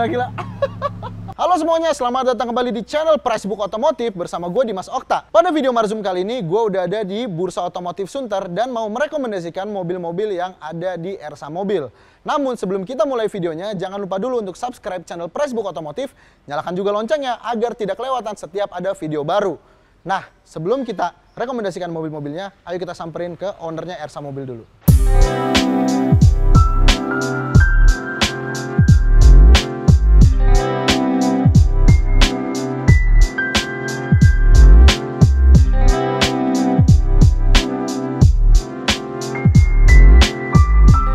Gila. Halo semuanya, selamat datang kembali di channel Pricebook Otomotif bersama gue Dimas Okta. Pada video Marzum kali ini, gue udah ada di Bursa Otomotif Sunter dan mau merekomendasikan mobil-mobil yang ada di Ersa Mobil. Namun sebelum kita mulai videonya, jangan lupa dulu untuk subscribe channel Pricebook Otomotif, nyalakan juga loncengnya agar tidak kelewatan setiap ada video baru. Nah, sebelum kita rekomendasikan mobil-mobilnya, ayo kita samperin ke ownernya Ersa Mobil dulu.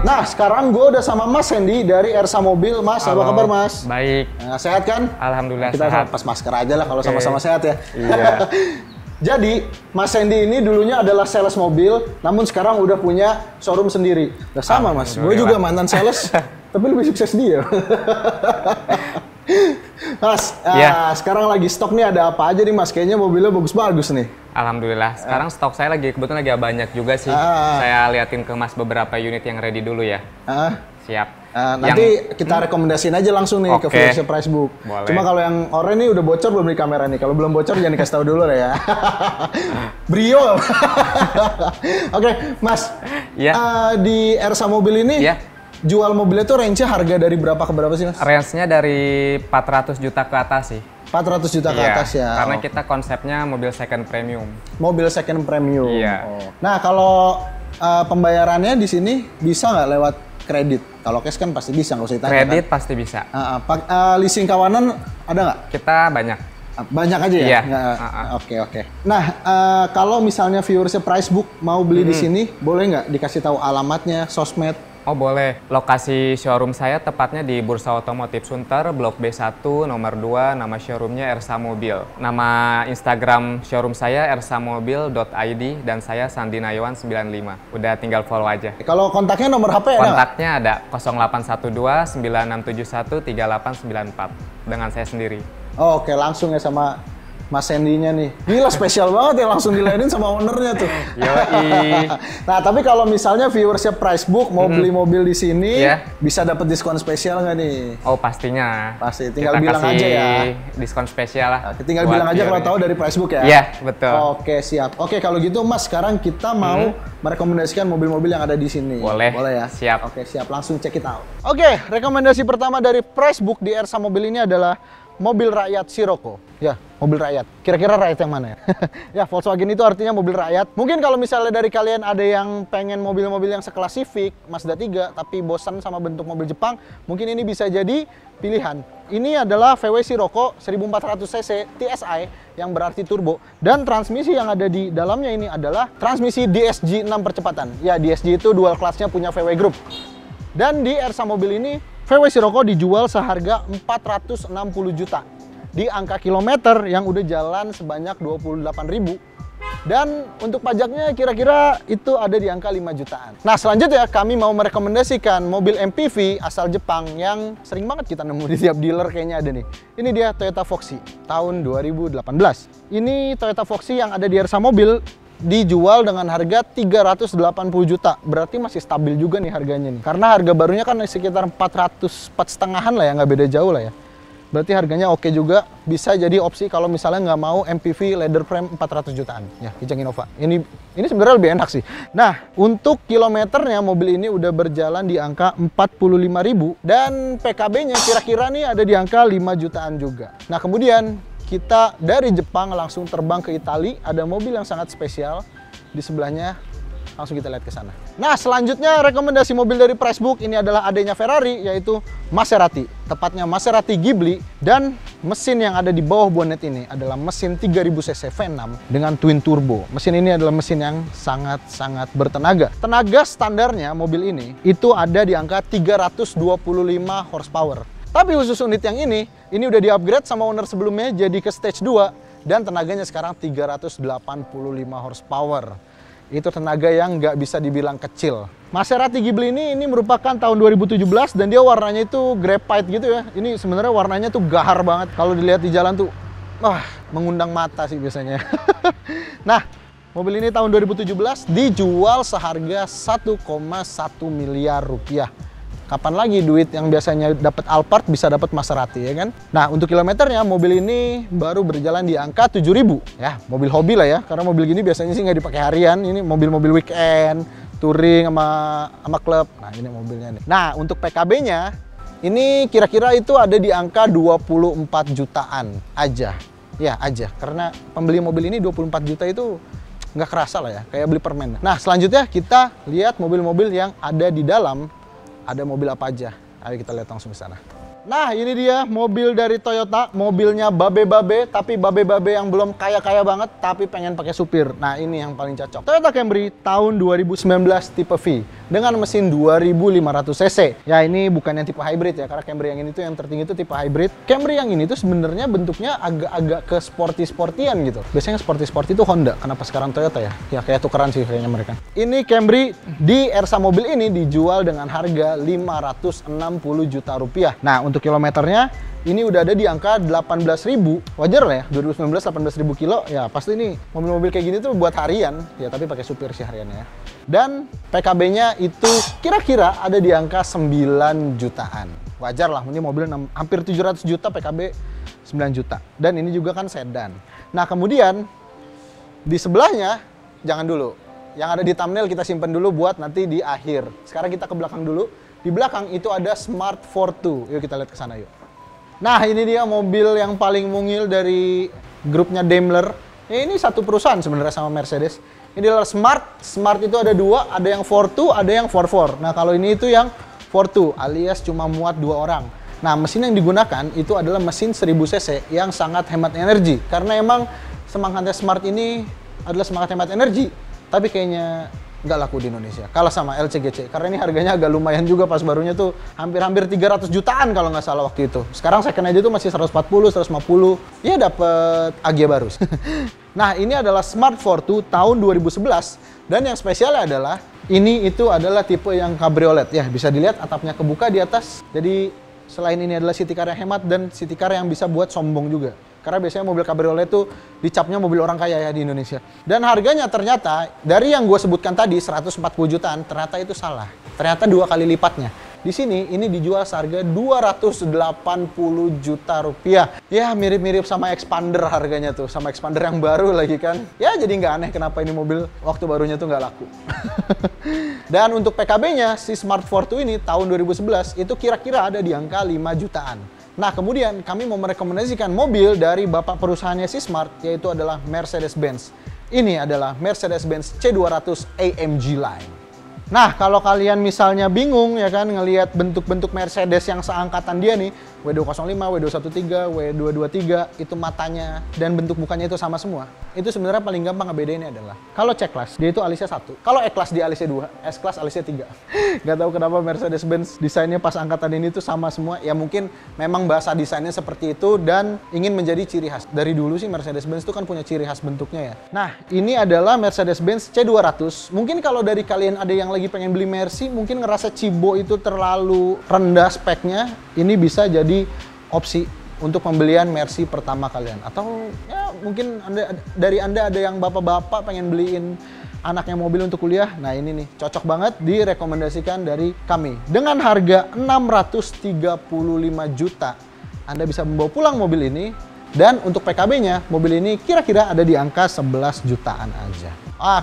Nah, sekarang gue udah sama Mas Hendy dari Ersa Mobil. Mas, halo, apa kabar Mas? Baik. Nah, sehat kan? Alhamdulillah kita sehat. pas masker aja lah kalau sama-sama sehat ya. Iya. Jadi, Mas Hendy ini dulunya adalah sales mobil, namun sekarang udah punya showroom sendiri. Udah sama Mas, gue juga mantan sales, tapi lebih sukses dia. Mas, sekarang lagi stok nih ada apa aja nih Mas? Kayaknya mobilnya bagus-bagus nih. Alhamdulillah. Sekarang stok saya kebetulan lagi banyak juga sih. Saya liatin ke Mas beberapa unit yang ready dulu ya. Siap. Nanti kita rekomendasiin aja langsung nih ke versi Pricebook. Boleh. Cuma kalau yang oranye nih udah bocor belum di kamera nih. Kalau belum bocor jangan dikasih tahu dulu lah ya. Brio. Oke, Mas. Di Ersa Mobil ini jual mobilnya tuh range-nya harga dari berapa ke berapa sih Mas? Range-nya dari 400 juta ke atas sih. 400 juta ke atas ya? Karena kita konsepnya mobil second premium. Mobil second premium? Iya. Nah, kalau pembayarannya di sini bisa nggak lewat kredit? Kalau cash kan pasti bisa, nggak usah ditanya. Kredit kan? pasti bisa. Leasing kawanan ada nggak? Kita banyak. Banyak aja ya? Iya. Oke. Nah, kalau misalnya viewersnya Pricebook mau beli di sini, boleh nggak dikasih tahu alamatnya, sosmed? Oh boleh. Lokasi showroom saya tepatnya di Bursa Otomotif Sunter, Blok B1, nomor 2, nama showroomnya Ersa Mobil. Nama Instagram showroom saya ersamobil.id dan saya Sandi Nayawan 95. Udah tinggal follow aja. Kalau kontaknya nomor HP Kontaknya ada 0812 9671 3894 dengan saya sendiri. Oke, langsung ya sama Mas Hendy-nya nih. Gila, spesial banget ya, langsung diladenin sama ownernya tuh. Yoi. Nah, tapi kalau misalnya viewersnya Pricebook mau beli mobil di sini, bisa dapat diskon spesial nggak nih? Oh, pastinya. Pasti, tinggal kita bilang aja ya. Diskon spesial lah. Tinggal bilang aja kalau tahu dari Pricebook ya? Iya, betul. Oke, siap. Oke, kalau gitu Mas, sekarang kita mau merekomendasikan mobil-mobil yang ada di sini. Boleh. Boleh ya? Siap. Oke, siap. Langsung check it out. Oke, rekomendasi pertama dari Pricebook di Ersa Mobil ini adalah mobil rakyat Sirocco. Ya, mobil rakyat. Kira-kira rakyat yang mana ya? Ya, Volkswagen itu artinya mobil rakyat. Mungkin kalau misalnya dari kalian ada yang pengen mobil-mobil yang sekelas Civic, Mazda 3, tapi bosan sama bentuk mobil Jepang, mungkin ini bisa jadi pilihan. Ini adalah VW Sirocco 1400 cc TSI yang berarti turbo. Dan transmisi yang ada di dalamnya ini adalah transmisi DSG 6 percepatan. Ya, DSG itu dual class-nya punya VW Group. Dan di Ersa Mobil ini, VW Sirocco dijual seharga 460 juta di angka kilometer yang udah jalan sebanyak 28.000, dan untuk pajaknya kira-kira itu ada di angka 5 jutaan. Nah, selanjutnya kami mau merekomendasikan mobil MPV asal Jepang yang sering banget kita nemu di tiap dealer kayaknya ada nih. Ini dia Toyota Foxy tahun 2018. Ini Toyota Foxy yang ada di Ersa Mobil dijual dengan harga 380 juta. Berarti masih stabil juga nih harganya nih. Karena harga barunya kan sekitar 4,5-an lah ya, nggak beda jauh lah ya. Berarti harganya oke juga, bisa jadi opsi kalau misalnya nggak mau MPV leather frame 400 jutaan. Ya, Kijang Innova. Ini sebenarnya lebih enak sih. Nah, untuk kilometernya mobil ini udah berjalan di angka 45.000 dan PKB-nya kira-kira nih ada di angka 5 jutaan juga. Nah, kemudian kita dari Jepang langsung terbang ke Italia, ada mobil yang sangat spesial di sebelahnya. Langsung kita lihat ke sana. Nah, selanjutnya rekomendasi mobil dari Pricebook ini adalah adanya Ferrari, yaitu Maserati. Tepatnya Maserati Ghibli, dan mesin yang ada di bawah bonet ini adalah mesin 3000 cc V6 dengan twin turbo. Mesin ini adalah mesin yang sangat-sangat bertenaga. Tenaga standarnya mobil ini itu ada di angka 325 horsepower. Tapi khusus unit yang ini udah di-upgrade sama owner sebelumnya jadi ke stage 2 dan tenaganya sekarang 385 horsepower. Itu tenaga yang nggak bisa dibilang kecil. Maserati Ghibli ini merupakan tahun 2017 dan dia warnanya itu graphite gitu ya. Ini sebenarnya warnanya tuh gahar banget. Kalau dilihat di jalan tuh, wah, mengundang mata sih biasanya. Nah, Mobil ini tahun 2017 dijual seharga 1,1 miliar rupiah. Kapan lagi duit yang biasanya dapat Alphard bisa dapat Maserati, ya kan? Nah, untuk kilometernya mobil ini baru berjalan di angka 7.000. Ya, mobil hobi lah ya, karena mobil gini biasanya sih nggak dipakai harian. Ini mobil-mobil weekend, touring sama klub. Nah, ini mobilnya nih. Nah, untuk PKB-nya ini kira-kira itu ada di angka 24 jutaan aja. Ya, aja. Karena pembeli mobil ini 24 juta itu nggak kerasa lah ya, kayak beli permen. Nah, selanjutnya kita lihat mobil-mobil yang ada di dalam. Ada mobil apa aja? Ayo kita lihat langsung ke sana. Nah, ini dia mobil dari Toyota. Mobilnya babe-babe, tapi babe-babe yang belum kaya-kaya banget, tapi pengen pakai supir. Nah, ini yang paling cocok. Toyota Camry tahun 2019 tipe V dengan mesin 2500 cc. Ya, ini bukan yang tipe hybrid ya, karena Camry yang ini tuh yang tertinggi itu tipe hybrid. Camry yang ini tuh sebenarnya bentuknya agak-agak ke sporty-sportyan gitu. Biasanya sporty-sporty itu Honda, kenapa sekarang Toyota ya? Ya kayak tukeran sih kayaknya mereka. Ini Camry di Ersa Mobil ini dijual dengan harga 560 juta rupiah. Nah, untuk kilometernya ini udah ada di angka 18.000. Wajar lah ya, 2019 18.000 kilo. Ya pasti ini mobil-mobil kayak gini tuh buat harian. Ya tapi pakai supir sih hariannya ya. Dan PKB-nya itu kira-kira ada di angka 9 jutaan. Wajar lah, ini mobil hampir 700 juta, PKB 9 juta. Dan ini juga kan sedan. Nah, kemudian di sebelahnya jangan dulu. Yang ada di thumbnail kita simpen dulu buat nanti di akhir. Sekarang kita ke belakang dulu. Di belakang itu ada Smart Fortwo. Yuk kita lihat ke sana yuk. Nah, ini dia mobil yang paling mungil dari grupnya Daimler. Ya, ini satu perusahaan sebenarnya sama Mercedes. Ini adalah Smart. Smart itu ada dua, ada yang Fortwo, ada yang 44. Nah, kalau ini itu yang Fortwo alias cuma muat 2 orang. Nah, mesin yang digunakan itu adalah mesin 1000 cc yang sangat hemat energi. Karena emang semangatnya Smart ini adalah semangat hemat energi. Tapi kayaknya nggak laku di Indonesia, kalah sama LCGC karena ini harganya agak lumayan juga. Pas barunya tuh hampir 300 jutaan kalau nggak salah waktu itu. Sekarang second aja tuh masih 140, 150, ya dapet Agya baru. Nah, ini adalah Smart Fortwo tahun 2011 dan yang spesialnya adalah ini itu adalah tipe yang cabriolet ya, bisa dilihat atapnya kebuka di atas. Jadi selain ini adalah city car yang hemat dan city car yang bisa buat sombong juga. Karena biasanya mobil cabriolet itu dicapnya mobil orang kaya ya di Indonesia. Dan harganya ternyata dari yang gue sebutkan tadi 140 jutaan, ternyata itu salah. Ternyata 2 kali lipatnya. Di sini ini dijual seharga 280 juta rupiah. Ya mirip-mirip sama Expander harganya tuh, sama Expander yang baru lagi kan. Ya jadi nggak aneh kenapa ini mobil waktu barunya tuh nggak laku. Dan untuk PKB-nya si Smart Fortwo ini tahun 2011 itu kira-kira ada di angka 5 jutaan. Nah, kemudian kami mau merekomendasikan mobil dari bapak perusahaannya si Smart, yaitu adalah Mercedes-Benz. Ini adalah Mercedes-Benz C200 AMG Line. Nah, kalau kalian misalnya bingung ya kan ngelihat bentuk-bentuk Mercedes yang seangkatan dia nih, W205, W213, W223, itu matanya dan bentuk mukanya itu sama semua. Itu sebenarnya paling gampang ngebedainnya adalah kalau C-Class dia itu alisnya 1, kalau E-Class dia alisnya 2, S-Class alisnya 3. Nggak tahu kenapa Mercedes-Benz desainnya pas angkatan ini tuh sama semua. Ya mungkin memang bahasa desainnya seperti itu dan ingin menjadi ciri khas. Dari dulu sih Mercedes-Benz itu kan punya ciri khas bentuknya ya. Nah, ini adalah Mercedes-Benz C200. Mungkin kalau dari kalian ada yang lagi pengen beli Mercy, mungkin ngerasa Cibo itu terlalu rendah speknya, ini bisa jadi opsi untuk pembelian Mercy pertama kalian. Atau ya mungkin Anda ada yang bapak-bapak pengen beliin anaknya mobil untuk kuliah. Nah, ini nih cocok banget, direkomendasikan dari kami. Dengan harga 635 juta, Anda bisa membawa pulang mobil ini. Dan untuk PKB-nya, mobil ini kira-kira ada di angka 11 jutaan aja.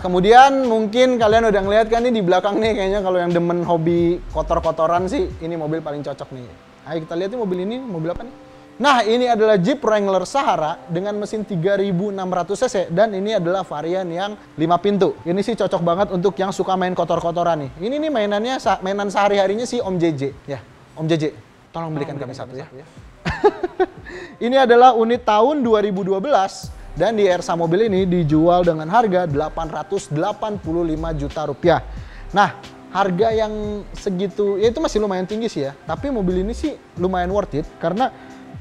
Kemudian mungkin kalian udah ngeliat kan nih di belakang nih, kayaknya kalau yang demen hobi kotor-kotoran sih, ini mobil paling cocok nih. Ayo kita lihat nih mobil ini, mobil apa nih? Nah, ini adalah Jeep Wrangler Sahara dengan mesin 3600 cc dan ini adalah varian yang 5 pintu. Ini sih cocok banget untuk yang suka main kotor-kotoran nih. Ini nih mainan sehari-harinya si Om JJ. Ya, Om JJ, tolong belikan kami satu ya. Ini adalah unit tahun 2012 dan di Ersa Mobil ini dijual dengan harga 885 juta rupiah. Nah, harga yang segitu, ya itu masih lumayan tinggi sih ya. Tapi mobil ini sih lumayan worth it karena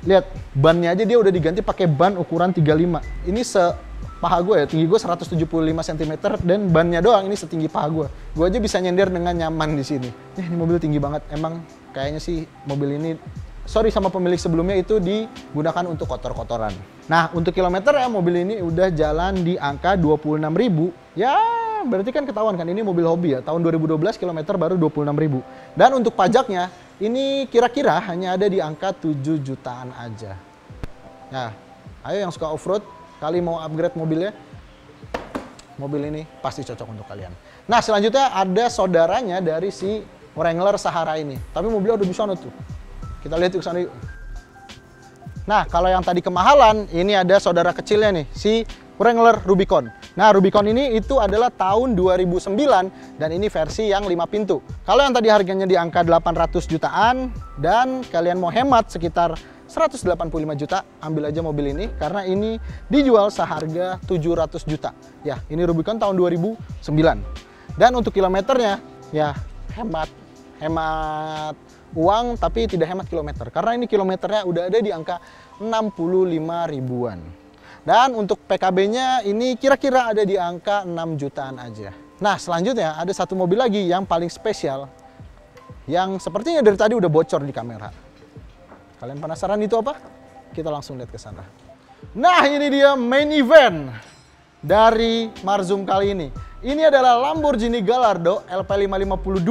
lihat bannya aja dia udah diganti pakai ban ukuran 35. Ini sepaha gue ya, tinggi gue 175 cm dan bannya doang ini setinggi paha gue. Gue aja bisa nyender dengan nyaman di sini. Ini mobil tinggi banget. Emang kayaknya sih mobil ini, sorry sama pemilik sebelumnya, itu digunakan untuk kotor-kotoran. Nah, untuk kilometer ya mobil ini udah jalan di angka 26.000 Ya, berarti kan ketahuan kan ini mobil hobi ya. Tahun 2012 kilometer baru 26.000. Dan untuk pajaknya ini kira-kira hanya ada di angka 7 jutaan aja. Nah, ayo yang suka off-road, kali mau upgrade mobilnya, mobil ini pasti cocok untuk kalian. Nah, selanjutnya ada saudaranya dari si Wrangler Sahara ini. Tapi mobilnya udah di sana tuh. Kita lihat yuk sana yuk. Nah, kalau yang tadi kemahalan, ini ada saudara kecilnya nih, si Wrangler Rubicon. Nah, Rubicon ini itu adalah tahun 2009 dan ini versi yang 5 pintu. Kalau yang tadi harganya di angka 800 jutaan dan kalian mau hemat sekitar 185 juta, ambil aja mobil ini karena ini dijual seharga 700 juta. Ya, ini Rubicon tahun 2009. Dan untuk kilometernya ya hemat uang tapi tidak hemat kilometer karena ini kilometernya udah ada di angka 65 ribuan. Dan untuk PKB-nya ini kira-kira ada di angka 6 jutaan aja. Nah, selanjutnya ada satu mobil lagi yang paling spesial yang sepertinya dari tadi udah bocor di kamera. Kalian penasaran itu apa? Kita langsung lihat ke sana. Nah, ini dia main event dari Marzum kali ini. Ini adalah Lamborghini Gallardo LP552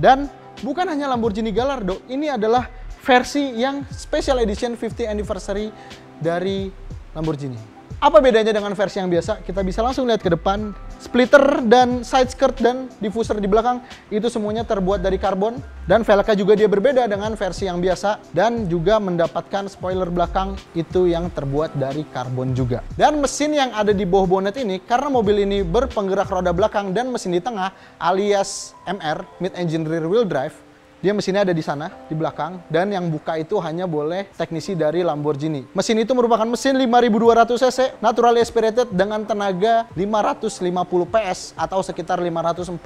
dan bukan hanya Lamborghini Gallardo, ini adalah versi yang special edition 50th anniversary dari Lamborghini. Apa bedanya dengan versi yang biasa? Kita bisa langsung lihat ke depan. Splitter dan side skirt dan diffuser di belakang itu semuanya terbuat dari karbon. Dan velgnya juga dia berbeda dengan versi yang biasa. Dan juga mendapatkan spoiler belakang itu yang terbuat dari karbon juga. Dan mesin yang ada di bawah bonet ini, karena mobil ini berpenggerak roda belakang dan mesin di tengah alias MR, mid engine rear wheel drive, dia mesinnya ada di sana, di belakang, dan yang buka itu hanya boleh teknisi dari Lamborghini. Mesin itu merupakan mesin 5200 cc, naturally aspirated dengan tenaga 550 PS atau sekitar 540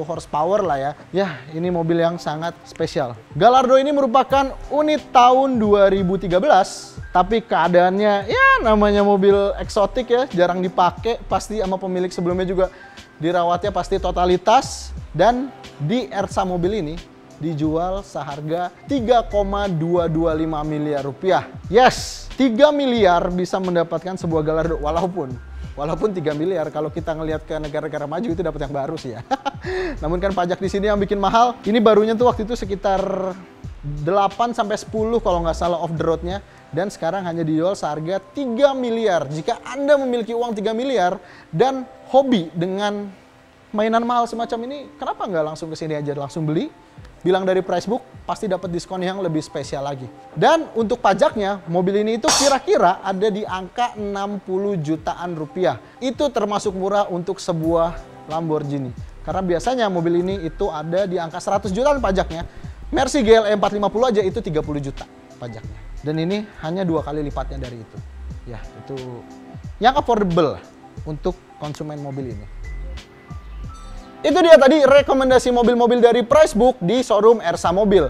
horsepower lah ya. Ya, ini mobil yang sangat spesial. Gallardo ini merupakan unit tahun 2013, tapi keadaannya ya namanya mobil eksotik ya, jarang dipakai, pasti sama pemilik sebelumnya juga dirawatnya pasti totalitas, dan di Ersa mobil ini dijual seharga 3,225 miliar rupiah. Yes, 3 miliar bisa mendapatkan sebuah Gallardo. Walaupun 3 miliar kalau kita ngelihat ke negara-negara maju itu dapat yang baru sih ya. Namun kan pajak di sini yang bikin mahal. Ini barunya tuh waktu itu sekitar 8 sampai 10 kalau nggak salah off the roadnya. Dan sekarang hanya dijual seharga 3 miliar. Jika Anda memiliki uang 3 miliar dan hobi dengan mainan mahal semacam ini, kenapa nggak langsung ke sini aja langsung beli? Bilang dari Pricebook, pasti dapat diskon yang lebih spesial lagi. Dan untuk pajaknya, mobil ini itu kira-kira ada di angka 60 jutaan rupiah. Itu termasuk murah untuk sebuah Lamborghini. Karena biasanya mobil ini itu ada di angka 100 jutaan pajaknya. Mercy GLE 450 aja itu 30 juta pajaknya. Dan ini hanya 2 kali lipatnya dari itu. Ya, itu yang affordable untuk konsumen mobil ini. Itu dia tadi rekomendasi mobil-mobil dari Pricebook di showroom Ersa Mobil.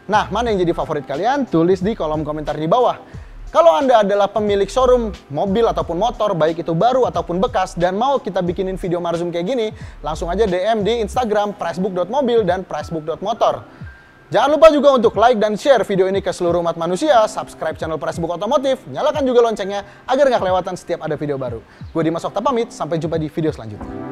Nah, mana yang jadi favorit kalian? Tulis di kolom komentar di bawah. Kalau Anda adalah pemilik showroom mobil ataupun motor, baik itu baru ataupun bekas, dan mau kita bikinin video Marzum kayak gini, langsung aja DM di Instagram pricebook.mobil dan pricebook.motor. Jangan lupa juga untuk like dan share video ini ke seluruh umat manusia, subscribe channel Pricebook Otomotif, nyalakan juga loncengnya agar nggak kelewatan setiap ada video baru. Gue Dimas Okta pamit, sampai jumpa di video selanjutnya.